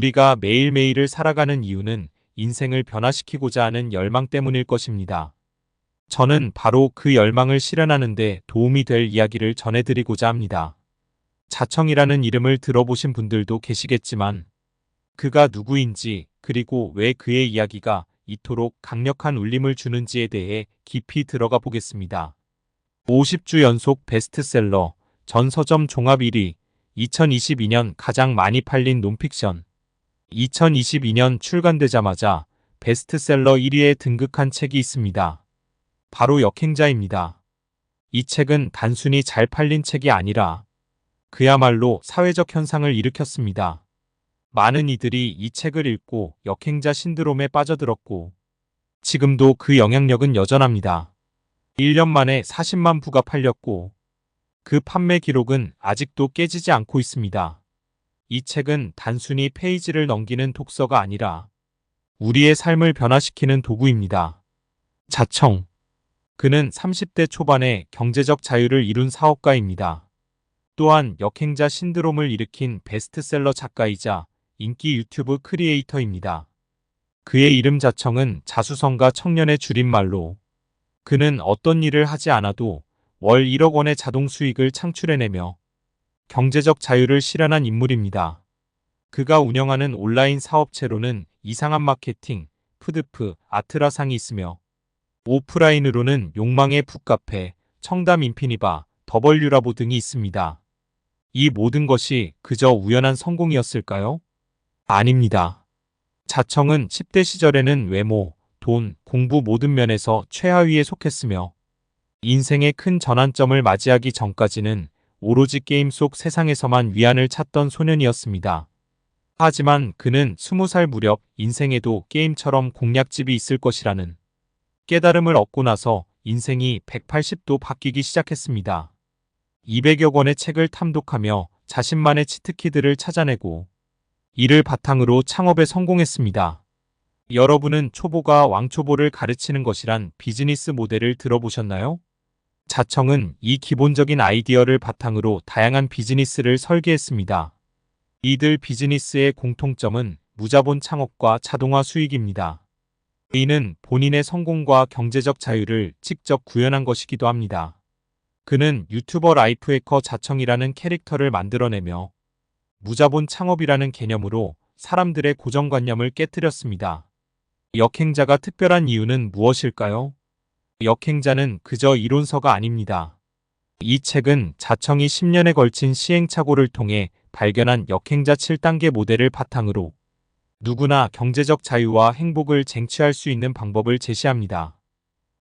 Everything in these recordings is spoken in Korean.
우리가 매일매일을 살아가는 이유는 인생을 변화시키고자 하는 열망 때문일 것입니다. 저는 바로 그 열망을 실현하는 데 도움이 될 이야기를 전해드리고자 합니다. 자청이라는 이름을 들어보신 분들도 계시겠지만 그가 누구인지 그리고 왜 그의 이야기가 이토록 강력한 울림을 주는지에 대해 깊이 들어가 보겠습니다. 50주 연속 베스트셀러, 전 서점 종합 1위, 2022년 가장 많이 팔린 논픽션, 2022년 출간되자마자 베스트셀러 1위에 등극한 책이 있습니다. 바로 역행자입니다. 이 책은 단순히 잘 팔린 책이 아니라 그야말로 사회적 현상을 일으켰습니다. 많은 이들이 이 책을 읽고 역행자 신드롬에 빠져들었고 지금도 그 영향력은 여전합니다. 1년 만에 40만 부가 팔렸고 그 판매 기록은 아직도 깨지지 않고 있습니다. 이 책은 단순히 페이지를 넘기는 독서가 아니라 우리의 삶을 변화시키는 도구입니다. 자청. 그는 30대 초반에 경제적 자유를 이룬 사업가입니다. 또한 역행자 신드롬을 일으킨 베스트셀러 작가이자 인기 유튜브 크리에이터입니다. 그의 이름 자청은 자수성가 청년의 줄임말로 그는 어떤 일을 하지 않아도 월 1억 원의 자동 수익을 창출해내며 경제적 자유를 실현한 인물입니다. 그가 운영하는 온라인 사업체로는 이상한 마케팅, 푸드프, 아트라상이 있으며 오프라인으로는 욕망의 북카페, 청담 인피니바, 더벌유라보 등이 있습니다. 이 모든 것이 그저 우연한 성공이었을까요? 아닙니다. 자청은 10대 시절에는 외모, 돈, 공부 모든 면에서 최하위에 속했으며 인생의 큰 전환점을 맞이하기 전까지는 오로지 게임 속 세상에서만 위안을 찾던 소년이었습니다. 하지만 그는 20살 무렵 인생에도 게임처럼 공략집이 있을 것이라는 깨달음을 얻고 나서 인생이 180도 바뀌기 시작했습니다. 200여 권의 책을 탐독하며 자신만의 치트키들을 찾아내고 이를 바탕으로 창업에 성공했습니다. 여러분은 초보가 왕초보를 가르치는 것이란 비즈니스 모델을 들어보셨나요? 자청은 이 기본적인 아이디어를 바탕으로 다양한 비즈니스를 설계했습니다. 이들 비즈니스의 공통점은 무자본 창업과 자동화 수익입니다. 이는 본인의 성공과 경제적 자유를 직접 구현한 것이기도 합니다. 그는 유튜버 라이프해커 자청이라는 캐릭터를 만들어내며 무자본 창업이라는 개념으로 사람들의 고정관념을 깨뜨렸습니다. 역행자가 특별한 이유는 무엇일까요? 역행자는 그저 이론서가 아닙니다. 이 책은 자청이 10년에 걸친 시행착오를 통해 발견한 역행자 7단계 모델을 바탕으로 누구나 경제적 자유와 행복을 쟁취할 수 있는 방법을 제시합니다.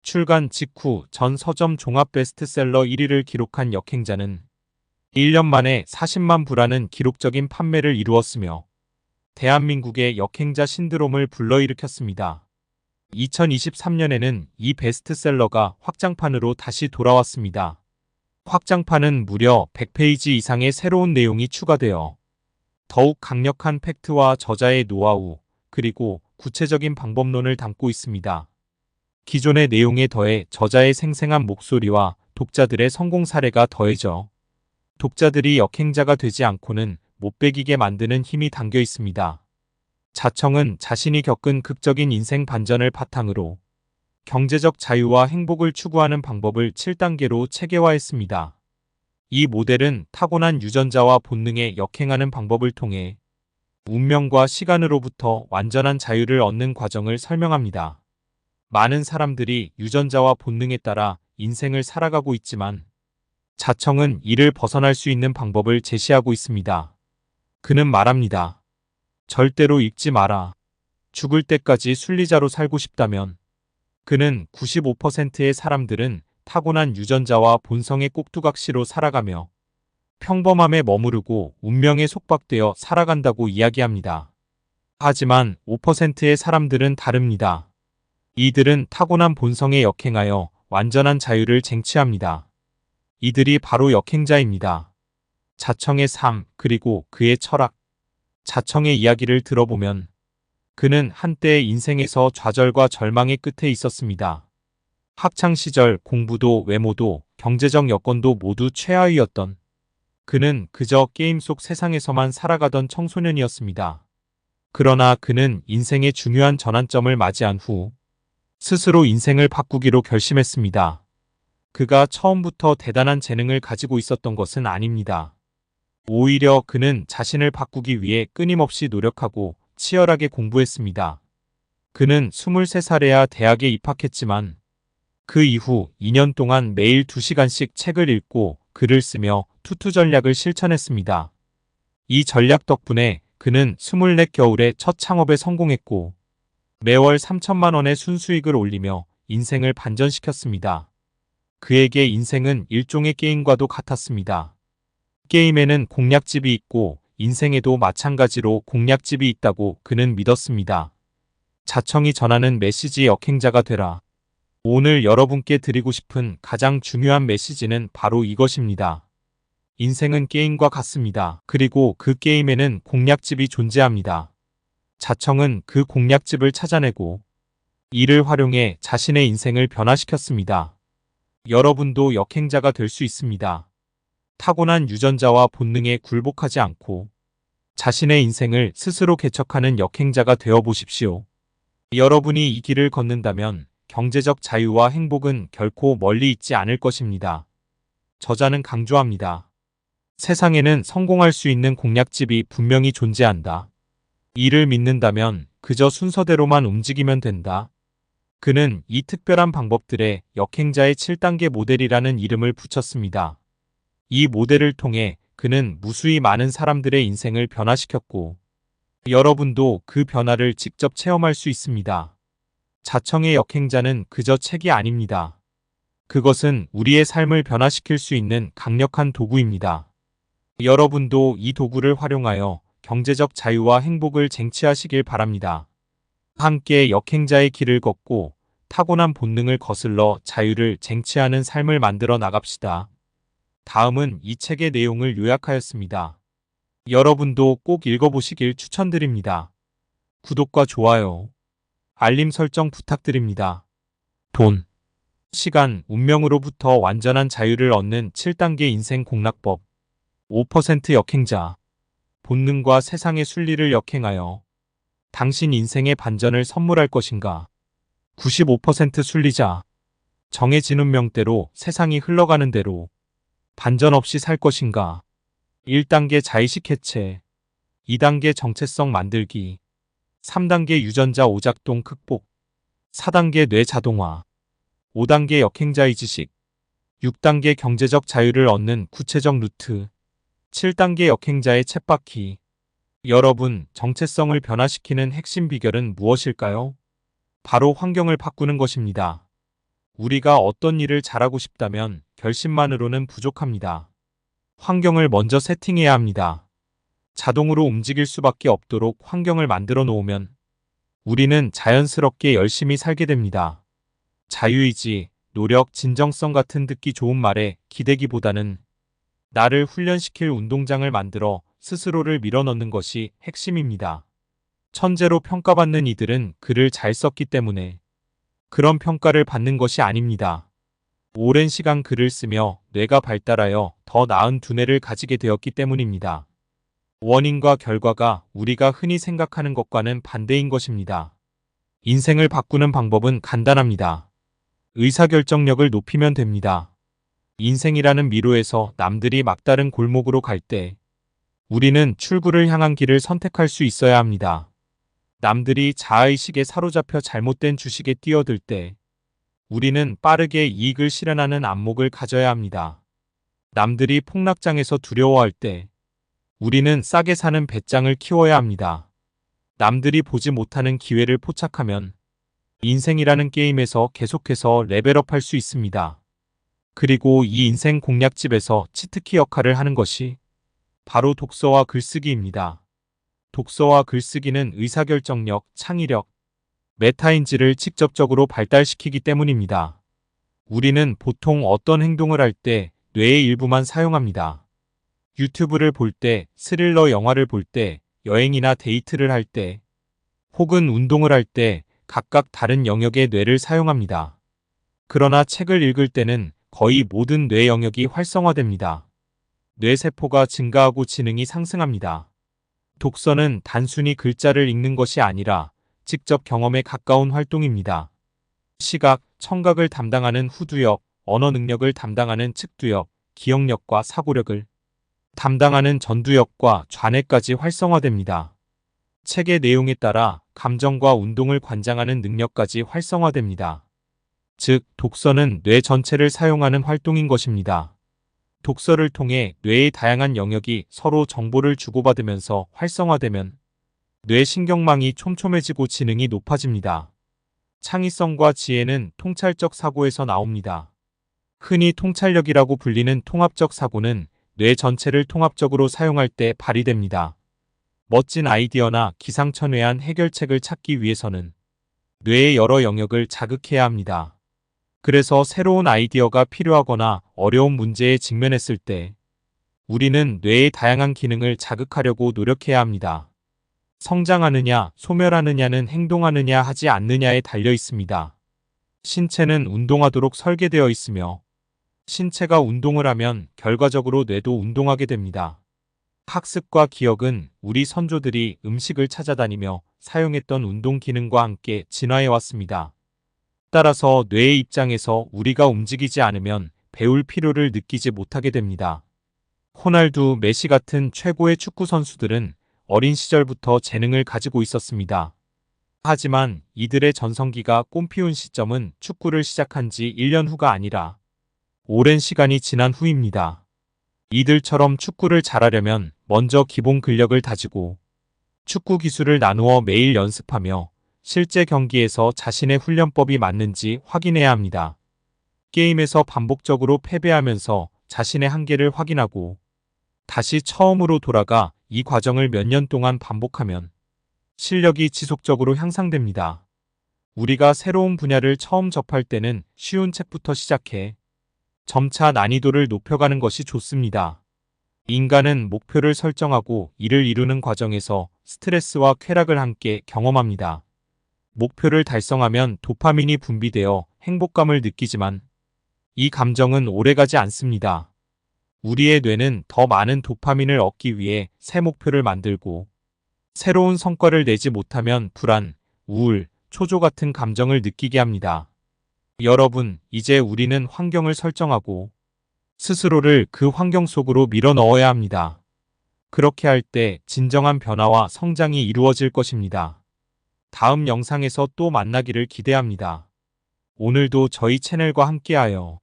출간 직후 전 서점 종합 베스트셀러 1위를 기록한 역행자는 1년 만에 40만 부라는 기록적인 판매를 이루었으며 대한민국의 역행자 신드롬을 불러일으켰습니다. 2023년에는 이 베스트셀러가 확장판으로 다시 돌아왔습니다. 확장판은 무려 100페이지 이상의 새로운 내용이 추가되어 더욱 강력한 팩트와 저자의 노하우, 그리고 구체적인 방법론을 담고 있습니다. 기존의 내용에 더해 저자의 생생한 목소리와 독자들의 성공 사례가 더해져 독자들이 역행자가 되지 않고는 못 배기게 만드는 힘이 담겨 있습니다. 자청은 자신이 겪은 극적인 인생 반전을 바탕으로 경제적 자유와 행복을 추구하는 방법을 7단계로 체계화했습니다. 이 모델은 타고난 유전자와 본능에 역행하는 방법을 통해 운명과 시간으로부터 완전한 자유를 얻는 과정을 설명합니다. 많은 사람들이 유전자와 본능에 따라 인생을 살아가고 있지만 자청은 이를 벗어날 수 있는 방법을 제시하고 있습니다. 그는 말합니다. 절대로 읽지 마라. 죽을 때까지 순리자로 살고 싶다면. 그는 95%의 사람들은 타고난 유전자와 본성의 꼭두각시로 살아가며 평범함에 머무르고 운명에 속박되어 살아간다고 이야기합니다. 하지만 5%의 사람들은 다릅니다. 이들은 타고난 본성에 역행하여 완전한 자유를 쟁취합니다. 이들이 바로 역행자입니다. 자청의 삶, 그리고 그의 철학. 자청의 이야기를 들어보면 그는 한때 인생에서 좌절과 절망의 끝에 있었습니다. 학창시절 공부도 외모도 경제적 여건도 모두 최하위였던 그는 그저 게임 속 세상에서만 살아가던 청소년이었습니다. 그러나 그는 인생의 중요한 전환점을 맞이한 후 스스로 인생을 바꾸기로 결심했습니다. 그가 처음부터 대단한 재능을 가지고 있었던 것은 아닙니다. 오히려 그는 자신을 바꾸기 위해 끊임없이 노력하고 치열하게 공부했습니다. 그는 23살에야 대학에 입학했지만 그 이후 2년 동안 매일 2시간씩 책을 읽고 글을 쓰며 투투 전략을 실천했습니다. 이 전략 덕분에 그는 24겨울에 첫 창업에 성공했고 매월 3천만 원의 순수익을 올리며 인생을 반전시켰습니다. 그에게 인생은 일종의 게임과도 같았습니다. 게임에는 공략집이 있고 인생에도 마찬가지로 공략집이 있다고 그는 믿었습니다. 자청이 전하는 메시지 역행자가 되라. 오늘 여러분께 드리고 싶은 가장 중요한 메시지는 바로 이것입니다. 인생은 게임과 같습니다. 그리고 그 게임에는 공략집이 존재합니다. 자청은 그 공략집을 찾아내고 이를 활용해 자신의 인생을 변화시켰습니다. 여러분도 역행자가 될 수 있습니다. 타고난 유전자와 본능에 굴복하지 않고 자신의 인생을 스스로 개척하는 역행자가 되어 보십시오. 여러분이 이 길을 걷는다면 경제적 자유와 행복은 결코 멀리 있지 않을 것입니다. 저자는 강조합니다. 세상에는 성공할 수 있는 공략집이 분명히 존재한다. 이를 믿는다면 그저 순서대로만 움직이면 된다. 그는 이 특별한 방법들에 역행자의 7단계 모델이라는 이름을 붙였습니다. 이 모델을 통해 그는 무수히 많은 사람들의 인생을 변화시켰고 여러분도 그 변화를 직접 체험할 수 있습니다. 자청의 역행자는 그저 책이 아닙니다. 그것은 우리의 삶을 변화시킬 수 있는 강력한 도구입니다. 여러분도 이 도구를 활용하여 경제적 자유와 행복을 쟁취하시길 바랍니다. 함께 역행자의 길을 걷고 타고난 본능을 거슬러 자유를 쟁취하는 삶을 만들어 나갑시다. 다음은 이 책의 내용을 요약하였습니다. 여러분도 꼭 읽어보시길 추천드립니다. 구독과 좋아요, 알림 설정 부탁드립니다. 돈, 시간, 운명으로부터 완전한 자유를 얻는 7단계 인생 공략법. 5% 역행자. 본능과 세상의 순리를 역행하여 당신 인생의 반전을 선물할 것인가? 95% 순리자. 정해진 운명대로 세상이 흘러가는 대로 반전 없이 살 것인가? 1단계 자의식 해체, 2단계 정체성 만들기, 3단계 유전자 오작동 극복, 4단계 뇌 자동화, 5단계 역행자의 지식, 6단계 경제적 자유를 얻는 구체적 루트, 7단계 역행자의 쳇바퀴. 여러분, 정체성을 변화시키는 핵심 비결은 무엇일까요? 바로 환경을 바꾸는 것입니다. 우리가 어떤 일을 잘하고 싶다면 결심만으로는 부족합니다. 환경을 먼저 세팅해야 합니다. 자동으로 움직일 수밖에 없도록 환경을 만들어 놓으면 우리는 자연스럽게 열심히 살게 됩니다. 자유의지, 노력, 진정성 같은 듣기 좋은 말에 기대기보다는 나를 훈련시킬 운동장을 만들어 스스로를 밀어넣는 것이 핵심입니다. 천재로 평가받는 이들은 글을 잘 썼기 때문에 그런 평가를 받는 것이 아닙니다. 오랜 시간 글을 쓰며 뇌가 발달하여 더 나은 두뇌를 가지게 되었기 때문입니다. 원인과 결과가 우리가 흔히 생각하는 것과는 반대인 것입니다. 인생을 바꾸는 방법은 간단합니다. 의사결정력을 높이면 됩니다. 인생이라는 미로에서 남들이 막다른 골목으로 갈 때 우리는 출구를 향한 길을 선택할 수 있어야 합니다. 남들이 자아의식에 사로잡혀 잘못된 주식에 뛰어들 때 우리는 빠르게 이익을 실현하는 안목을 가져야 합니다. 남들이 폭락장에서 두려워할 때 우리는 싸게 사는 배짱을 키워야 합니다. 남들이 보지 못하는 기회를 포착하면 인생이라는 게임에서 계속해서 레벨업할 수 있습니다. 그리고 이 인생 공략집에서 치트키 역할을 하는 것이 바로 독서와 글쓰기입니다. 독서와 글쓰기는 의사결정력, 창의력, 메타인지를 직접적으로 발달시키기 때문입니다. 우리는 보통 어떤 행동을 할 때 뇌의 일부만 사용합니다. 유튜브를 볼 때, 스릴러 영화를 볼 때, 여행이나 데이트를 할 때, 혹은 운동을 할 때 각각 다른 영역의 뇌를 사용합니다. 그러나 책을 읽을 때는 거의 모든 뇌 영역이 활성화됩니다. 뇌세포가 증가하고 지능이 상승합니다. 독서는 단순히 글자를 읽는 것이 아니라 직접 경험에 가까운 활동입니다. 시각, 청각을 담당하는 후두엽, 언어 능력을 담당하는 측두엽, 기억력과 사고력을 담당하는 전두엽과 좌뇌까지 활성화됩니다. 책의 내용에 따라 감정과 운동을 관장하는 능력까지 활성화됩니다. 즉, 독서는 뇌 전체를 사용하는 활동인 것입니다. 독서를 통해 뇌의 다양한 영역이 서로 정보를 주고받으면서 활성화되면 뇌 신경망이 촘촘해지고 지능이 높아집니다. 창의성과 지혜는 통찰적 사고에서 나옵니다. 흔히 통찰력이라고 불리는 통합적 사고는 뇌 전체를 통합적으로 사용할 때 발휘됩니다. 멋진 아이디어나 기상천외한 해결책을 찾기 위해서는 뇌의 여러 영역을 자극해야 합니다. 그래서 새로운 아이디어가 필요하거나 어려운 문제에 직면했을 때 우리는 뇌의 다양한 기능을 자극하려고 노력해야 합니다. 성장하느냐, 소멸하느냐는 행동하느냐 하지 않느냐에 달려 있습니다. 신체는 운동하도록 설계되어 있으며 신체가 운동을 하면 결과적으로 뇌도 운동하게 됩니다. 학습과 기억은 우리 선조들이 음식을 찾아다니며 사용했던 운동 기능과 함께 진화해 왔습니다. 따라서 뇌의 입장에서 우리가 움직이지 않으면 배울 필요를 느끼지 못하게 됩니다. 호날두, 메시 같은 최고의 축구 선수들은 어린 시절부터 재능을 가지고 있었습니다. 하지만 이들의 전성기가 꽃피운 시점은 축구를 시작한 지 1년 후가 아니라 오랜 시간이 지난 후입니다. 이들처럼 축구를 잘하려면 먼저 기본 근력을 다지고 축구 기술을 나누어 매일 연습하며 실제 경기에서 자신의 훈련법이 맞는지 확인해야 합니다. 게임에서 반복적으로 패배하면서 자신의 한계를 확인하고 다시 처음으로 돌아가 이 과정을 몇 년 동안 반복하면 실력이 지속적으로 향상됩니다. 우리가 새로운 분야를 처음 접할 때는 쉬운 책부터 시작해 점차 난이도를 높여가는 것이 좋습니다. 인간은 목표를 설정하고 이를 이루는 과정에서 스트레스와 쾌락을 함께 경험합니다. 목표를 달성하면 도파민이 분비되어 행복감을 느끼지만 이 감정은 오래가지 않습니다. 우리의 뇌는 더 많은 도파민을 얻기 위해 새 목표를 만들고 새로운 성과를 내지 못하면 불안, 우울, 초조 같은 감정을 느끼게 합니다. 여러분, 이제 우리는 환경을 설정하고 스스로를 그 환경 속으로 밀어 넣어야 합니다. 그렇게 할 때 진정한 변화와 성장이 이루어질 것입니다. 다음 영상에서 또 만나기를 기대합니다. 오늘도 저희 채널과 함께하여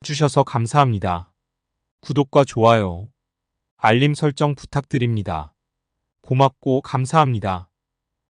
주셔서 감사합니다. 구독과 좋아요, 알림 설정 부탁드립니다. 고맙고 감사합니다.